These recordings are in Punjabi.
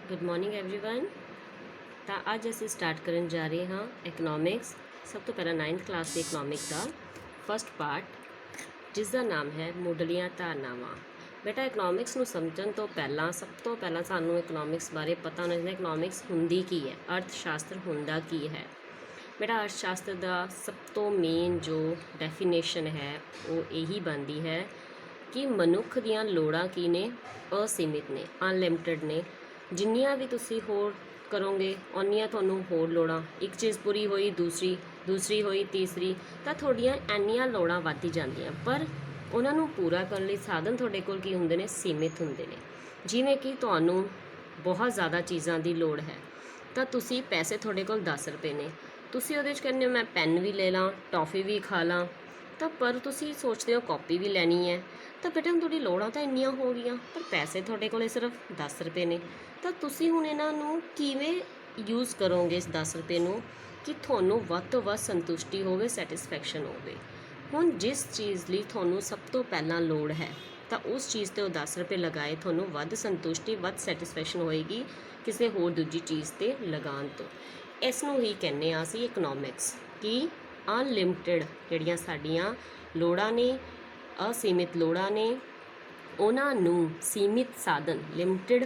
Good morning everyone. ਤਾਂ ਅੱਜ ਅਸੀਂ ਸਟਾਰਟ ਕਰਨ ਜਾ ਰਹੇ ਹਾਂ ਇਕਨੋਮਿਕਸ। ਸਭ ਤੋਂ ਪਹਿਲਾਂ 9th ਕਲਾਸ ਦੇ ਇਕਨੋਮਿਕ ਦਾ ਫਸਟ ਪਾਰਟ, ਜਿਸ ਦਾ ਨਾਮ ਹੈ ਮੁੱਢਲੀਆਂ ਧਾਰਨਾਵਾਂ। ਬੇਟਾ ਇਕਨੋਮਿਕਸ ਨੂੰ ਸਮਝਣ ਤੋਂ ਪਹਿਲਾਂ ਸਭ ਤੋਂ ਪਹਿਲਾਂ ਸਾਨੂੰ ਇਕਨੋਮਿਕਸ ਬਾਰੇ ਪਤਾ ਹੋਣਾ ਚਾਹੀਦਾ ਇਕਨੋਮਿਕਸ ਹੁੰਦੀ ਕੀ ਹੈ, ਅਰਥ ਸ਼ਾਸਤਰ ਹੁੰਦਾ ਕੀ ਹੈ। ਬੇਟਾ ਅਰਥ ਸ਼ਾਸਤਰ ਦਾ ਸਭ ਤੋਂ ਮੇਨ ਜੋ ਡੈਫੀਨੇਸ਼ਨ ਹੈ ਉਹ ਇਹੀ ਬਣਦੀ ਹੈ ਕਿ ਮਨੁੱਖ ਦੀਆਂ ਲੋੜਾਂ ਕੀ ਨੇ, ਅਸੀਮਿਤ ਨੇ, ਅਨਲਿਮਟਿਡ ਨੇ। ਜਿੰਨੀਆਂ ਵੀ ਤੁਸੀਂ ਹੋਰ ਕਰੋਗੇ ਓਨੀਆਂ ਤੁਹਾਨੂੰ ਹੋਰ ਲੋੜਾਂ, ਇੱਕ ਚੀਜ਼ ਪੂਰੀ ਹੋਈ ਦੂਸਰੀ ਹੋਈ ਤੀਸਰੀ, ਤਾਂ ਤੁਹਾਡੀਆਂ ਇੰਨੀਆਂ ਲੋੜਾਂ ਵੱਧਦੀ ਜਾਂਦੀਆਂ, ਪਰ ਉਹਨਾਂ ਨੂੰ ਪੂਰਾ ਕਰਨ ਲਈ ਸਾਧਨ ਤੁਹਾਡੇ ਕੋਲ ਕੀ ਹੁੰਦੇ ਨੇ, ਸੀਮਿਤ ਹੁੰਦੇ ਨੇ। ਜਿਵੇਂ ਕਿ ਤੁਹਾਨੂੰ ਬਹੁਤ ਜ਼ਿਆਦਾ ਚੀਜ਼ਾਂ ਦੀ ਲੋੜ ਹੈ ਤਾਂ ਤੁਸੀਂ ਪੈਸੇ ਤੁਹਾਡੇ ਕੋਲ 10 ਰੁਪਏ ਨੇ, ਤੁਸੀਂ ਉਹਦੇ 'ਚ ਕਹਿੰਦੇ ਹੋ ਮੈਂ ਪੈਨ ਵੀ ਲੈ ਲਾਂ, ਟੌਫੀ ਵੀ ਖਾ ਲਾਂ, ਤਾਂ ਪਰ ਤੁਸੀਂ ਸੋਚਦੇ ਹੋ ਕਾਪੀ ਵੀ ਲੈਣੀ ਹੈ, ਤਾਂ ਬੇਟਾ ਤੁਹਾਡੀ ਲੋੜਾਂ ਤਾਂ ਇੰਨੀਆਂ ਹੋ ਗਈਆਂ ਪਰ ਪੈਸੇ ਤੁਹਾਡੇ ਕੋਲ ਸਿਰਫ 10 ਰੁਪਏ ਨੇ। ਤਾਂ ਤੁਸੀਂ ਹੁਣ ਇਹਨਾਂ ਨੂੰ ਕਿਵੇਂ ਯੂਜ਼ ਕਰੋਗੇ ਇਸ 10 ਰੁਪਏ ਨੂੰ ਕਿ ਤੁਹਾਨੂੰ ਵੱਧ ਤੋਂ ਵੱਧ ਸੰਤੁਸ਼ਟੀ ਹੋਵੇ, ਸੈਟਿਸਫੈਕਸ਼ਨ ਹੋਵੇ। ਹੁਣ ਜਿਸ ਚੀਜ਼ ਲਈ ਤੁਹਾਨੂੰ ਸਭ ਤੋਂ ਪਹਿਲਾਂ ਲੋੜ ਹੈ ਤਾਂ ਉਸ ਚੀਜ਼ 'ਤੇ ਉਹ 10 ਰੁਪਏ ਲਗਾਏ, ਤੁਹਾਨੂੰ ਵੱਧ ਸੰਤੁਸ਼ਟੀ, ਵੱਧ ਸੈਟਿਸਫੈਕਸ਼ਨ ਹੋਏਗੀ ਕਿਸੇ ਹੋਰ ਦੂਜੀ ਚੀਜ਼ 'ਤੇ ਲਗਾਉਣ ਤੋਂ। ਇਸ ਨੂੰ ਹੀ ਕਹਿੰਦੇ ਹਾਂ ਅਸੀਂ ਇਕਨੋਮਿਕਸ, ਕਿ ਅਨਲਿਮਟਿਡ ਜਿਹੜੀਆਂ ਸਾਡੀਆਂ ਲੋੜਾਂ ਨੇ, ਅਸੀਮਿਤ ਲੋੜਾਂ ਨੇ, ਉਹਨਾਂ ਨੂੰ ਸੀਮਿਤ ਸਾਧਨ, ਲਿਮਟਿਡ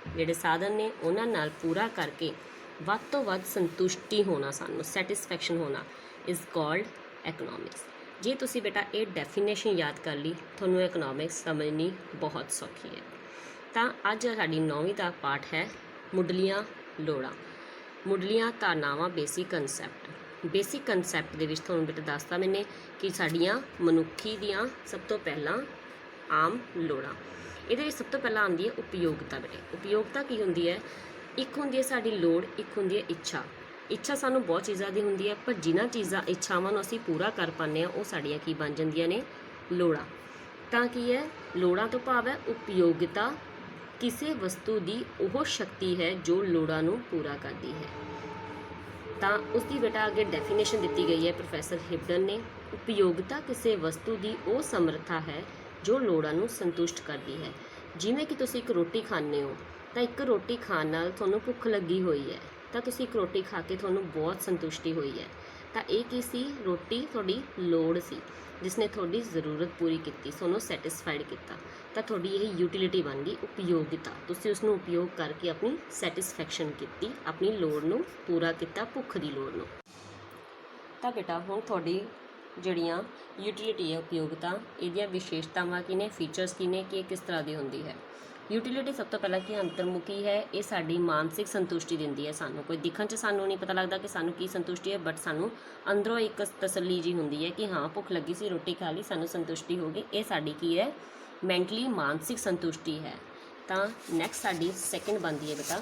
ਜਿਹੜੇ ਸਾਧਨ ਨੇ ਉਹਨਾਂ ਨਾਲ ਪੂਰਾ ਕਰਕੇ ਵੱਧ ਤੋਂ ਵੱਧ ਸੰਤੁਸ਼ਟੀ ਹੋਣਾ, ਸਾਨੂੰ ਸੈਟਿਸਫੈਕਸ਼ਨ ਹੋਣਾ, ਇਜ਼ ਕਾਲਡ ਇਕਨੋਮਿਕਸ। ਜੇ ਤੁਸੀਂ ਬੇਟਾ ਇਹ ਡੈਫੀਨੇਸ਼ਨ ਯਾਦ ਕਰ ਲਈ, ਤੁਹਾਨੂੰ ਇਕਨੋਮਿਕਸ ਸਮਝਣੀ ਬਹੁਤ ਸੌਖੀ ਹੈ। ਤਾਂ ਅੱਜ ਸਾਡੀ 9ਵੀਂ ਦਾ ਪਾਠ ਹੈ ਮੁੱਢਲੀਆਂ ਲੋੜਾਂ, ਮੁੱਢਲੀਆਂ ਧਾਰਨਾਵਾਂ, ਬੇਸਿਕ ਕੰਸੈਪਟ। ਬੇਸਿਕ ਕੰਸੈਪਟ ਦੇ ਵਿੱਚ ਤੁਹਾਨੂੰ ਬੇਟਾ ਦੱਸਤਾ ਮੈਨੇ ਕਿ ਸਾਡੀਆਂ ਮਨੁੱਖੀ ਦੀਆਂ ਸਭ ਤੋਂ ਪਹਿਲਾਂ ਆਮ ਲੋੜਾਂ। ਇਹਦੇ ਵਿੱਚ ਸਭ ਤੋਂ ਪਹਿਲਾਂ ਆਉਂਦੀ ਹੈ ਉਪਯੋਗਤਾ। ਬੇਟੇ ਉਪਯੋਗਤਾ ਕੀ ਹੁੰਦੀ ਹੈ? ਇੱਕ ਹੁੰਦੀ ਹੈ ਸਾਡੀ ਲੋੜ, ਇੱਕ ਹੁੰਦੀ ਹੈ ਇੱਛਾ। ਇੱਛਾ ਸਾਨੂੰ ਬਹੁਤ ਚੀਜ਼ਾਂ ਦੀ ਹੁੰਦੀ ਹੈ, ਪਰ ਜਿਨ੍ਹਾਂ ਚੀਜ਼ਾਂ ਇੱਛਾਵਾਂ ਨੂੰ ਅਸੀਂ ਪੂਰਾ ਕਰ ਪਾਉਂਦੇ ਹਾਂ ਉਹ ਸਾਡੀਆਂ ਕੀ ਬਣ ਜਾਂਦੀਆਂ ਨੇ, ਲੋੜਾਂ। ਤਾਂ ਕੀ ਹੈ, ਲੋੜਾਂ ਤੋਂ ਭਾਵ ਹੈ ਉਪਯੋਗਤਾ, ਕਿਸੇ ਵਸਤੂ ਦੀ ਉਹ ਸ਼ਕਤੀ ਹੈ ਜੋ ਲੋੜਾਂ ਨੂੰ ਪੂਰਾ ਕਰਦੀ ਹੈ। ਤਾਂ ਉਸ ਦੀ ਬੇਟਾ ਅੱਗੇ ਡੈਫੀਨੇਸ਼ਨ ਦਿੱਤੀ ਗਈ ਹੈ ਪ੍ਰੋਫੈਸਰ ਹਿਬਡਨ ਨੇ। ਉਪਯੋਗਤਾ ਕਿਸੇ ਵਸਤੂ ਦੀ ਉਹ ਸਮਰੱਥਾ ਹੈ ਜੋ ਲੋੜਾਂ ਨੂੰ ਸੰਤੁਸ਼ਟ ਕਰਦੀ ਹੈ। ਜਿਵੇਂ ਕਿ ਤੁਸੀਂ ਇੱਕ ਰੋਟੀ ਖਾਂਦੇ ਹੋ ਤਾਂ ਇੱਕ ਰੋਟੀ ਖਾਣ ਨਾਲ ਤੁਹਾਨੂੰ ਭੁੱਖ ਲੱਗੀ ਹੋਈ ਹੈ, ਤਾਂ ਤੁਸੀਂ ਇੱਕ ਰੋਟੀ ਖਾ ਕੇ ਤੁਹਾਨੂੰ ਬਹੁਤ ਸੰਤੁਸ਼ਟੀ ਹੋਈ ਹੈ, ਤਾਂ ਇਹ ਕੀ ਸੀ? ਰੋਟੀ ਤੁਹਾਡੀ ਲੋੜ ਸੀ ਜਿਸ ਨੇ ਤੁਹਾਡੀ ਜ਼ਰੂਰਤ ਪੂਰੀ ਕੀਤੀ, ਤੁਹਾਨੂੰ ਸੈਟਿਸਫਾਈਡ ਕੀਤਾ, ਤਾਂ ਤੁਹਾਡੀ ਇਹ ਯੂਟਿਲਿਟੀ ਬਣ ਗਈ ਉਪਯੋਗਤਾ। ਤੁਸੀਂ ਉਸ ਨੂੰ ਉਪਯੋਗ ਕਰਕੇ ਆਪਣੀ ਸੈਟਿਸਫੈਕਸ਼ਨ ਕੀਤੀ, ਆਪਣੀ ਲੋੜ ਨੂੰ ਪੂਰਾ ਕੀਤਾ, ਭੁੱਖ ਦੀ ਲੋੜ ਨੂੰ। ਤਾਂ ਬੇਟਾ ਹੁਣ ਤੁਹਾਡੀ ਜਿਹੜੀਆਂ ਯੂਟਿਲਿਟੀ ਹੈ, ਉਪਯੋਗਤਾ, ਇਹਦੀਆਂ ਵਿਸ਼ੇਸ਼ਤਾਵਾਂ ਕੀ ਨੇ, ਫੀਚਰਸ ਕੀ ਨੇ, ਕਿ ਇਹ ਕਿਸ ਤਰ੍ਹਾਂ ਦੀ ਹੁੰਦੀ ਹੈ। ਯੂਟਿਲਿਟੀ ਸਭ ਤੋਂ ਪਹਿਲਾਂ ਕੀ ਅੰਤਰਮੁਖੀ ਹੈ, ਇਹ ਸਾਡੀ ਮਾਨਸਿਕ ਸੰਤੁਸ਼ਟੀ ਦਿੰਦੀ ਹੈ ਸਾਨੂੰ। ਕੋਈ ਦਿਖਣ 'ਚ ਸਾਨੂੰ ਨਹੀਂ ਪਤਾ ਲੱਗਦਾ ਕਿ ਸਾਨੂੰ ਕੀ ਸੰਤੁਸ਼ਟੀ ਹੈ, ਬਟ ਸਾਨੂੰ ਅੰਦਰੋਂ ਇੱਕ ਤਸੱਲੀ ਜੀ ਹੁੰਦੀ ਹੈ ਕਿ ਹਾਂ ਭੁੱਖ ਲੱਗੀ ਸੀ, ਰੋਟੀ ਖਾ ਲਈ, ਸਾਨੂੰ ਸੰਤੁਸ਼ਟੀ ਹੋ ਗਈ। ਇਹ ਸਾਡੀ ਕੀ ਹੈ, ਮੈਂਟਲੀ ਮਾਨਸਿਕ ਸੰਤੁਸ਼ਟੀ ਹੈ। ਤਾਂ ਨੈਕਸਟ ਸਾਡੀ ਸੈਕਿੰਡ ਬਣਦੀ ਹੈ ਬੇਟਾ,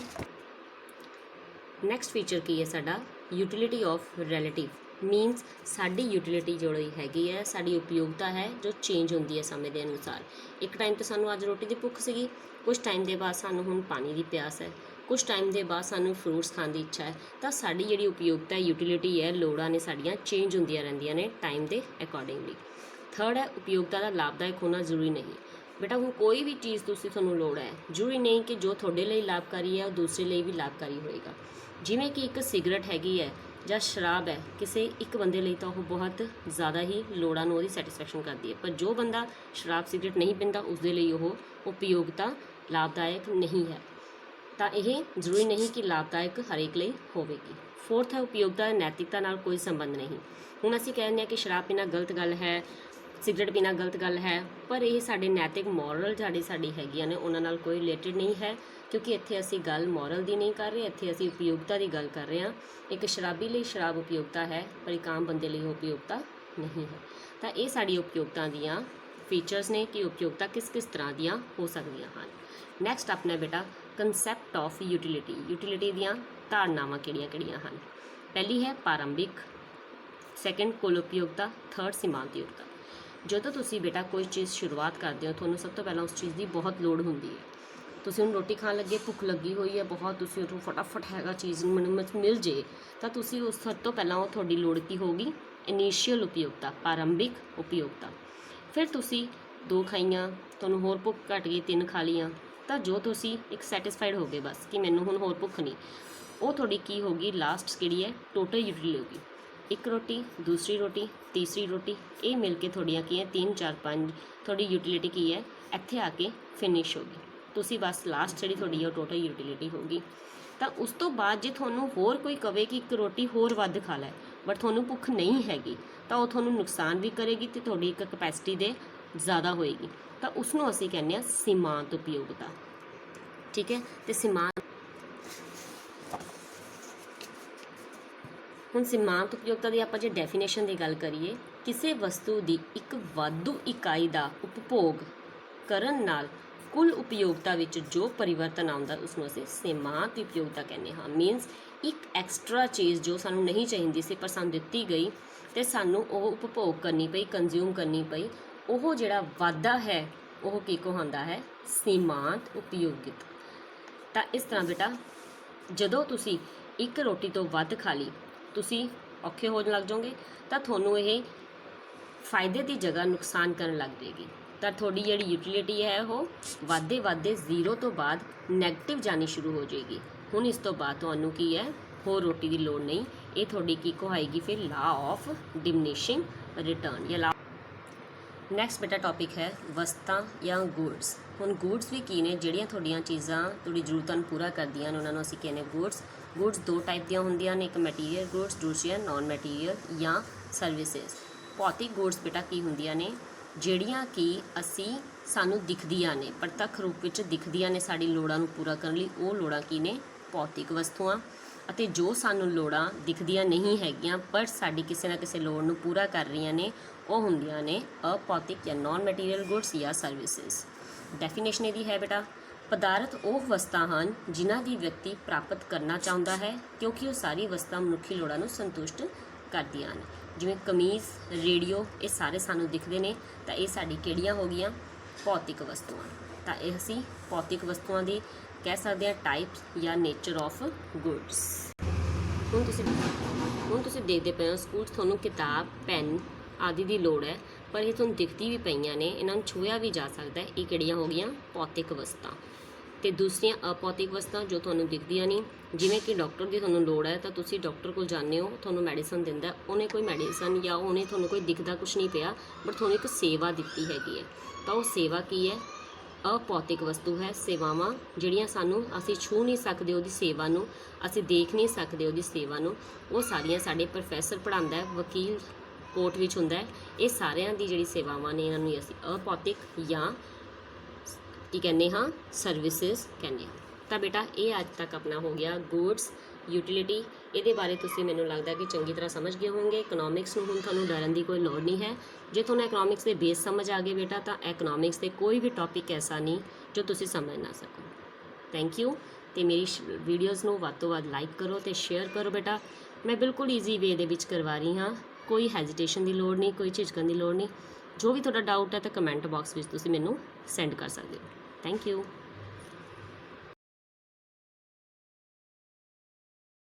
ਨੈਕਸਟ ਫੀਚਰ ਕੀ ਹੈ ਸਾਡਾ, ਯੂਟਿਲਿਟੀ ਆਫ ਰਿਲੇਟਿਵ। ਮੀਨਸ ਸਾਡੀ ਯੂਟਿਲਿਟੀ ਜਿਹੜੀ ਹੈਗੀ ਹੈ, ਸਾਡੀ ਉਪਯੋਗਤਾ ਹੈ ਜੋ ਚੇਂਜ ਹੁੰਦੀ ਹੈ ਸਮੇਂ ਦੇ ਅਨੁਸਾਰ। ਇੱਕ ਟਾਈਮ 'ਤੇ ਸਾਨੂੰ ਅੱਜ ਰੋਟੀ ਦੀ ਭੁੱਖ ਸੀਗੀ, ਕੁਛ ਟਾਈਮ ਦੇ ਬਾਅਦ ਸਾਨੂੰ ਹੁਣ ਪਾਣੀ ਦੀ ਪਿਆਸ ਹੈ, ਕੁਛ ਟਾਈਮ ਦੇ ਬਾਅਦ ਸਾਨੂੰ ਫਰੂਟਸ ਖਾਣ ਦੀ ਇੱਛਾ ਹੈ। ਤਾਂ ਸਾਡੀ ਜਿਹੜੀ ਉਪਯੋਗਤਾ, ਯੂਟਿਲਿਟੀ ਹੈ, ਲੋੜਾਂ ਨੇ ਸਾਡੀਆਂ ਚੇਂਜ ਹੁੰਦੀਆਂ ਰਹਿੰਦੀਆਂ ਨੇ ਟਾਈਮ ਦੇ ਅਕੋਰਡਿੰਗਲੀ। ਥਰਡ ਹੈ ਉਪਯੋਗਤਾ ਦਾ ਲਾਭਦਾਇਕ ਹੋਣਾ ਜ਼ਰੂਰੀ ਨਹੀਂ। ਬੇਟਾ ਹੁਣ ਕੋਈ ਵੀ ਚੀਜ਼ ਤੁਹਾਨੂੰ ਲੋੜ ਹੈ, ਜ਼ਰੂਰੀ ਨਹੀਂ ਕਿ ਜੋ ਤੁਹਾਡੇ ਲਈ ਲਾਭਕਾਰੀ ਹੈ ਉਹ ਦੂਸਰੇ ਲਈ ਵੀ ਲਾਭਕਾਰੀ ਹੋਏਗਾ। ਜਿਵੇਂ ਕਿ ਇੱਕ ਸਿਗਰਟ ਹੈਗੀ ਹੈ ਜਾਂ ਸ਼ਰਾਬ ਹੈ, ਕਿਸੇ ਇੱਕ ਬੰਦੇ ਲਈ ਤਾਂ ਉਹ ਬਹੁਤ ਜ਼ਿਆਦਾ ਹੀ ਲੋੜਾਂ ਨੂੰ ਉਹਦੀ ਸੈਟਿਸਫੈਕਸ਼ਨ ਕਰਦੀ ਹੈ, ਪਰ ਜੋ ਬੰਦਾ ਸ਼ਰਾਬ ਸਿਗਰਟ ਨਹੀਂ ਪੀਂਦਾ ਉਸਦੇ ਲਈ ਉਹ ਉਪਯੋਗਤਾ ਲਾਭਦਾਇਕ ਨਹੀਂ ਹੈ। ਤਾਂ ਇਹ ਜ਼ਰੂਰੀ ਨਹੀਂ ਕਿ ਲਾਭਦਾਇਕ ਹਰੇਕ ਲਈ ਹੋਵੇਗੀ। ਫੋਰਥ ਹੈ ਉਪਯੋਗਤਾ ਨੈਤਿਕਤਾ ਨਾਲ ਕੋਈ ਸੰਬੰਧ ਨਹੀਂ। ਹੁਣ ਅਸੀਂ ਕਹਿੰਦੇ ਹਾਂ ਕਿ ਸ਼ਰਾਬ ਪੀਣਾ ਗਲਤ ਗੱਲ ਹੈ, ਸਿਗਰਟ ਪੀਣਾ ਗਲਤ ਗੱਲ ਹੈ, ਪਰ ਇਹ ਸਾਡੇ ਨੈਤਿਕ ਮੋਰਲ ਸਾਡੀ ਹੈਗੀਆਂ ਨੇ, ਉਹਨਾਂ ਨਾਲ ਕੋਈ ਰਿਲੇਟਡ ਨਹੀਂ ਹੈ, ਕਿਉਂਕਿ ਇੱਥੇ ਅਸੀਂ ਗੱਲ ਮੋਰਲ ਦੀ ਨਹੀਂ ਕਰ ਰਹੇ, ਇੱਥੇ ਅਸੀਂ ਉਪਯੋਗਤਾ ਦੀ ਗੱਲ ਕਰ ਰਹੇ ਹਾਂ। ਇੱਕ ਸ਼ਰਾਬੀ ਲਈ ਸ਼ਰਾਬ ਉਪਯੋਗਤਾ ਹੈ, ਪਰ ਇੱਕ ਆਮ ਬੰਦੇ ਲਈ ਉਪਯੋਗਤਾ ਨਹੀਂ ਹੈ। ਤਾਂ ਇਹ ਸਾਡੀ ਉਪਯੋਗਤਾ ਦੀਆਂ ਫੀਚਰਸ ਨੇ ਕਿ ਉਪਯੋਗਤਾ ਕਿਸ ਕਿਸ ਤਰ੍ਹਾਂ ਦੀਆਂ ਹੋ ਸਕਦੀਆਂ ਹਨ। ਨੈਕਸਟ ਆਪਣਾ ਬੇਟਾ ਕੰਸੈਪਟ ਆਫ ਯੂਟਿਲਿਟੀ। ਯੂਟਿਲਿਟੀ ਦੀਆਂ ਧਾਰਨਾਵਾਂ ਕਿਹੜੀਆਂ ਹਨ? ਪਹਿਲੀ ਹੈ ਪ੍ਰਾਰੰਭਿਕ, ਸੈਕਿੰਡ ਕੁੱਲ ਉਪਯੋਗਤਾ, ਥਰਡ ਸੀਮਾਂਤ ਯੋਗਤਾ। ਜਦੋਂ ਤੁਸੀਂ ਬੇਟਾ ਕੋਈ ਚੀਜ਼ ਸ਼ੁਰੂਆਤ ਕਰਦੇ ਹੋ, ਤੁਹਾਨੂੰ ਸਭ ਤੋਂ ਪਹਿਲਾਂ ਉਸ ਚੀਜ਼ ਦੀ ਬਹੁਤ ਲੋੜ ਹੁੰਦੀ ਹੈ। ਤੁਸੀਂ ਹੁਣ ਰੋਟੀ ਖਾਣ ਲੱਗੇ, ਭੁੱਖ ਲੱਗੀ ਹੋਈ ਹੈ ਬਹੁਤ, ਤੁਸੀਂ ਉਹਨੂੰ ਫਟਾਫਟ ਹੈਗਾ ਚੀਜ਼ ਮੈਨੂੰ ਮਿਲ ਜੇ, ਤਾਂ ਤੁਸੀਂ ਉਸ ਸਭ ਤੋਂ ਪਹਿਲਾਂ ਉਹ ਤੁਹਾਡੀ ਲੋੜ ਕੀ ਹੋਊਗੀ, ਇਨੀਸ਼ੀਅਲ ਉਪਯੋਗਤਾ, ਪ੍ਰਾਰੰਭਿਕ ਉਪਯੋਗਤਾ। ਫਿਰ ਤੁਸੀਂ 2 ਖਾਈਆਂ, ਤੁਹਾਨੂੰ ਹੋਰ ਭੁੱਖ ਘਟ ਗਈ, 3 ਖਾ ਲਈਆਂ, ਤਾਂ ਜੋ ਤੁਸੀਂ ਇੱਕ ਸੈਟੀਸਫਾਈਡ ਹੋ ਗਏ ਬਸ ਕਿ ਮੈਨੂੰ ਹੁਣ ਹੋਰ ਭੁੱਖ ਨਹੀਂ, ਉਹ ਤੁਹਾਡੀ ਕੀ ਹੋਗੀ, ਲਾਸਟ ਕਿਹੜੀ ਹੈ, ਟੋਟਲ ਯੂਟਿਲਿਟੀ ਹੋਗੀ। ਇੱਕ ਰੋਟੀ, ਦੂਸਰੀ ਰੋਟੀ, ਤੀਸਰੀ ਰੋਟੀ, ਇਹ ਮਿਲ ਕੇ ਤੁਹਾਡੀਆਂ ਕੀ ਹੈ 3 4 5 ਤੁਹਾਡੀ ਯੂਟਿਲਿਟੀ ਕੀ ਹੈ ਇੱਥੇ ਆ ਕੇ ਫਿਨਿਸ਼ ਹੋ ਗਈ। ਤੁਸੀਂ ਬਸ ਲਾਸਟ ਜਿਹੜੀ ਤੁਹਾਡੀ ਉਹ ਟੋਟਲ ਯੂਟਿਲਿਟੀ ਹੋਗੀ। ਤਾਂ ਉਸ ਤੋਂ ਬਾਅਦ ਜੇ ਤੁਹਾਨੂੰ ਹੋਰ ਕੋਈ ਕਵੇ ਕਿ ਇੱਕ ਰੋਟੀ ਹੋਰ ਵੱਧ ਖਾ ਲੈ ਬਟ ਤੁਹਾਨੂੰ ਭੁੱਖ ਨਹੀਂ ਹੈਗੀ, ਤਾਂ ਉਹ ਤੁਹਾਨੂੰ ਨੁਕਸਾਨ ਵੀ ਕਰੇਗੀ ਅਤੇ ਤੁਹਾਡੀ ਇੱਕ ਕਪੈਸਿਟੀ ਦੇ ਜ਼ਿਆਦਾ ਹੋਏਗੀ। ਤਾਂ ਉਸ ਨੂੰ ਅਸੀਂ ਕਹਿੰਦੇ ਹਾਂ ਸੀਮਾਂਤ ਉਪਯੋਗਤਾ। ਠੀਕ ਹੈ, ਅਤੇ ਹੁਣ ਸੀਮਾਂਤ ਉਪਯੋਗਤਾ ਦੀ ਆਪਾਂ ਜੇ ਡੈਫੀਨੇਸ਼ਨ ਦੀ ਗੱਲ ਕਰੀਏ, ਕਿਸੇ ਵਸਤੂ ਦੀ ਇੱਕ ਵਾਧੂ ਇਕਾਈ ਦਾ ਉਪਭੋਗ ਕਰਨ ਨਾਲ ਕੁੱਲ ਉਪਯੋਗਤਾ ਵਿੱਚ ਜੋ ਪਰਿਵਰਤਨ ਆਉਂਦਾ ਉਸਨੂੰ ਅਸੀਂ ਸੀਮਾਂਤ ਉਪਯੋਗਤਾ ਕਹਿੰਦੇ ਹਾਂ। ਮੀਨਸ ਇੱਕ ਐਕਸਟਰਾ ਚੀਜ਼ ਜੋ ਸਾਨੂੰ ਨਹੀਂ ਚਾਹੀਦੀ ਸੀ ਪਰ ਸਾਨੂੰ ਦਿੱਤੀ ਗਈ ਅਤੇ ਸਾਨੂੰ ਉਹ ਉਪਭੋਗ ਕਰਨੀ ਪਈ, ਕੰਜ਼ਿਊਮ ਕਰਨੀ ਪਈ, ਉਹ ਜਿਹੜਾ ਵਾਧਾ ਹੈ ਉਹ ਕੀ ਕਹਾਉਂਦਾ ਹੈ, ਸੀਮਾਂਤ ਉਪਯੋਗਤਾ। ਤਾਂ ਇਸ ਤਰ੍ਹਾਂ ਬੇਟਾ ਜਦੋਂ ਤੁਸੀਂ ਇੱਕ ਰੋਟੀ ਤੋਂ ਵੱਧ ਖਾ ਲਈ ਤੁਸੀਂ ਔਖੇ ਹੋਣ ਲੱਗ ਜਾਓਗੇ, ਤਾਂ ਤੁਹਾਨੂੰ ਇਹ ਫਾਇਦੇ ਦੀ ਜਗ੍ਹਾ ਨੁਕਸਾਨ ਕਰਨ ਲੱਗ ਜਾਏਗੀ। ਤਾਂ ਤੁਹਾਡੀ ਜਿਹੜੀ ਯੂਟਿਲਿਟੀ ਹੈ ਉਹ ਵੱਧਦੇ ਜ਼ੀਰੋ ਤੋਂ ਬਾਅਦ ਨੈਗੇਟਿਵ ਜਾਣੀ ਸ਼ੁਰੂ ਹੋ ਜਾਏਗੀ। ਹੁਣ ਇਸ ਤੋਂ ਬਾਅਦ ਤੁਹਾਨੂੰ ਕੀ ਹੈ, ਹੋਰ ਰੋਟੀ ਦੀ ਲੋੜ ਨਹੀਂ। ਇਹ ਤੁਹਾਡੀ ਕੀ ਕਹਾਏਗੀ ਫਿਰ, ਲਾ ਆਫ ਡਿਮਿਨਿਸ਼ਿੰਗ ਰਿਟਰਨ ਜਾਂ ਲਾ। ਨੈਕਸਟ ਬੇਟਾ ਟੌਪਿਕ ਹੈ ਵਸਤਾਂ ਜਾਂ ਗੁਡਸ। ਹੁਣ ਗੁਡਸ ਵੀ ਕੀ ਨੇ, ਜਿਹੜੀਆਂ ਤੁਹਾਡੀਆਂ ਚੀਜ਼ਾਂ ਤੁਹਾਡੀ ਜ਼ਰੂਰਤਾਂ ਨੂੰ ਪੂਰਾ ਕਰਦੀਆਂ ਨੇ ਉਹਨਾਂ ਨੂੰ ਅਸੀਂ ਕਹਿੰਦੇ ਗੁਡਸ। ਗੁਡਸ ਦੋ ਟਾਈਪ ਦੀਆਂ ਹੁੰਦੀਆਂ ਨੇ, ਇੱਕ ਮਟੀਰੀਅਲ ਗੁਡਸ, ਦੂਸਰੀਆਂ ਨਾਨ ਮਟੀਰੀਅਲ ਜਾਂ ਸਰਵਿਸਿਜ਼। ਭੌਤਿਕ ਗੁਡਸ ਬੇਟਾ ਕੀ ਹੁੰਦੀਆਂ ਨੇ, ਜਿਹੜੀਆਂ ਕਿ ਸਾਨੂੰ ਦਿਖਦੀਆਂ ਨੇ, ਪ੍ਰਤੱਖ ਰੂਪ ਵਿੱਚ ਦਿਖਦੀਆਂ ਨੇ ਸਾਡੀ ਲੋੜਾਂ ਨੂੰ ਪੂਰਾ ਕਰਨ ਲਈ, ਉਹ ਲੋੜਾਂ ਕੀ ਨੇ, ਭੌਤਿਕ ਵਸਤੂਆਂ। ਅਤੇ ਜੋ ਸਾਨੂੰ ਲੋੜਾਂ ਦਿਖਦੀਆਂ ਨਹੀਂ ਹੈਗੀਆਂ ਪਰ ਸਾਡੀ ਕਿਸੇ ਨਾ ਕਿਸੇ ਲੋੜ ਨੂੰ ਪੂਰਾ ਕਰ ਰਹੀਆਂ ਨੇ, ਉਹ ਹੁੰਦੀਆਂ ਨੇ ਅਭੌਤਿਕ ਜਾਂ ਨਾਨ ਮਟੀਰੀਅਲ ਗੁਡਸ ਜਾਂ ਸਰਵਿਸਿਜ਼। ਡੈਫੀਨੇਸ਼ਨ ਇਹਦੀ ਹੈ ਬੇਟਾ, ਪਦਾਰਥ ਉਹ ਵਸਤਾਂ ਹਨ ਜਿਨ੍ਹਾਂ ਦੀ ਵਿਅਕਤੀ ਪ੍ਰਾਪਤ ਕਰਨਾ ਚਾਹੁੰਦਾ ਹੈ ਕਿਉਂਕਿ ਉਹ ਸਾਰੀ ਵਸਤਾਂ ਮਨੁੱਖੀ ਲੋੜਾਂ ਨੂੰ ਸੰਤੁਸ਼ਟ ਕਰਦੀਆਂ ਹਨ। ਜਿਵੇਂ ਕਮੀਜ਼, ਰੇਡੀਓ, ਇਹ ਸਾਰੇ ਸਾਨੂੰ ਦਿਖਦੇ ਨੇ, ਤਾਂ ਇਹ ਸਾਡੀ ਕਿਹੜੀਆਂ ਹੋ ਗਈਆਂ, ਭੌਤਿਕ ਵਸਤੂਆਂ। ਤਾਂ ਇਹ ਅਸੀਂ ਭੌਤਿਕ ਵਸਤੂਆਂ ਦੀ ਕਹਿ ਸਕਦੇ ਹਾਂ ਟਾਈਪਸ ਜਾਂ ਨੇਚਰ ਆਫ ਗੁਡਸ। ਹੁਣ ਤੁਸੀਂ ਦੇਖਦੇ ਪਏ ਹੋ ਸਕੂਲ 'ਚ ਤੁਹਾਨੂੰ ਕਿਤਾਬ, ਪੈਨ ਆਦਿ ਦੀ ਲੋੜ ਹੈ, ਪਰ ਇਹ ਤੁਹਾਨੂੰ ਦਿਖਦੀ ਵੀ ਪਈਆਂ ਨੇ, ਇਹਨਾਂ ਨੂੰ ਛੂਹਿਆ ਵੀ ਜਾ ਸਕਦਾ ਹੈ। ਇਹ ਕਿਹੜੀਆਂ ਹੋ ਗਈਆਂ, ਭੌਤਿਕ ਵਸਤਾਂ। ਅਤੇ ਦੂਸਰੀਆਂ ਅਭੌਤਿਕ ਵਸਤਾਂ ਜੋ ਤੁਹਾਨੂੰ ਦਿਖਦੀਆਂ ਨਹੀਂ, ਜਿਵੇਂ ਕਿ ਡਾਕਟਰ ਦੀ ਤੁਹਾਨੂੰ ਲੋੜ ਹੈ ਤਾਂ ਤੁਸੀਂ ਡਾਕਟਰ ਕੋਲ ਜਾਂਦੇ ਹੋ, ਤੁਹਾਨੂੰ ਮੈਡੀਸਨ ਦਿੰਦਾ, ਉਹਨੇ ਕੋਈ ਮੈਡੀਸਨ ਜਾਂ ਉਹਨੇ ਤੁਹਾਨੂੰ ਕੋਈ ਦਿਖਦਾ ਕੁਛ ਨਹੀਂ ਪਿਆ ਬਟ ਤੁਹਾਨੂੰ ਇੱਕ ਸੇਵਾ ਦਿੱਤੀ ਹੈਗੀ ਹੈ, ਤਾਂ ਉਹ ਸੇਵਾ ਕੀ ਹੈ, ਅਭੌਤਿਕ ਵਸਤੂ ਹੈ। ਸੇਵਾਵਾਂ ਜਿਹੜੀਆਂ ਅਸੀਂ ਛੂਹ ਨਹੀਂ ਸਕਦੇ ਉਹਦੀ ਸੇਵਾ ਨੂੰ, ਅਸੀਂ ਦੇਖ ਨਹੀਂ ਸਕਦੇ ਉਹਦੀ ਸੇਵਾ ਨੂੰ, ਉਹ ਸਾਰੀਆਂ ਸਾਡੇ ਪ੍ਰੋਫੈਸਰ ਪੜ੍ਹਾਉਂਦਾ, ਵਕੀਲ ਕੋਰਟ ਵਿੱਚ ਹੁੰਦਾ ਹੈ, ਇਹ ਸਾਰਿਆਂ ਦੀ ਜਿਹੜੀ ਸੇਵਾਵਾਂ ਨੇ ਇਹਨਾਂ ਨੂੰ ਅਸੀਂ ਅਭੌਤਿਕ ਜਾਂ ਕੀ ਕਹਿੰਦੇ ਹਾਂ, ਸਰਵਿਸਿਜ਼ ਕਹਿੰਦੇ ਹਾਂ। ਤਾਂ ਬੇਟਾ ਇਹ ਅੱਜ ਤੱਕ ਆਪਣਾ ਹੋ ਗਿਆ ਗੁਡਸ, ਯੂਟਿਲਿਟੀ। ਇਹਦੇ ਬਾਰੇ ਤੁਸੀਂ ਮੈਨੂੰ ਲੱਗਦਾ ਕਿ ਚੰਗੀ ਤਰ੍ਹਾਂ ਸਮਝ ਗਏ ਹੋਵੋਗੇ। ਇਕਨੋਮਿਕਸ ਨੂੰ ਹੁਣ ਤੁਹਾਨੂੰ ਡਰਨ ਦੀ ਕੋਈ ਲੋੜ ਨਹੀਂ ਹੈ। ਜੇ ਤੁਹਾਨੂੰ ਇਕਨੋਮਿਕਸ ਦੇ ਬੇਸ ਸਮਝ ਆ ਗਏ ਬੇਟਾ, ਤਾਂ ਇਕਨੋਮਿਕਸ ਦੇ ਕੋਈ ਵੀ ਟੌਪਿਕ ਐਸਾ ਨਹੀਂ ਜੋ ਤੁਸੀਂ ਸਮਝ ਨਾ ਸਕੋ। Thank you. ਅਤੇ ਮੇਰੀ ਵੀਡੀਓਜ਼ ਨੂੰ ਵੱਧ ਤੋਂ ਵੱਧ ਲਾਈਕ ਕਰੋ ਅਤੇ ਸ਼ੇਅਰ ਕਰੋ ਬੇਟਾ। ਮੈਂ ਬਿਲਕੁਲ ਈਜ਼ੀ ਵੇ ਦੇ ਵਿੱਚ ਕਰਵਾ ਰਹੀ ਹਾਂ, ਕੋਈ ਹੈਜ਼ੀਟੇਸ਼ਨ ਦੀ ਲੋੜ ਨਹੀਂ, ਕੋਈ ਝਿਜਕਣ ਦੀ ਲੋੜ ਨਹੀਂ। ਜੋ ਵੀ ਤੁਹਾਡਾ ਡਾਊਟ ਹੈ ਤਾਂ ਕਮੈਂਟ ਬਾਕਸ ਵਿੱਚ ਤੁਸੀਂ ਮੈਨੂੰ ਸੈਂਡ ਕਰ ਸਕਦੇ ਹੋ। Thank you.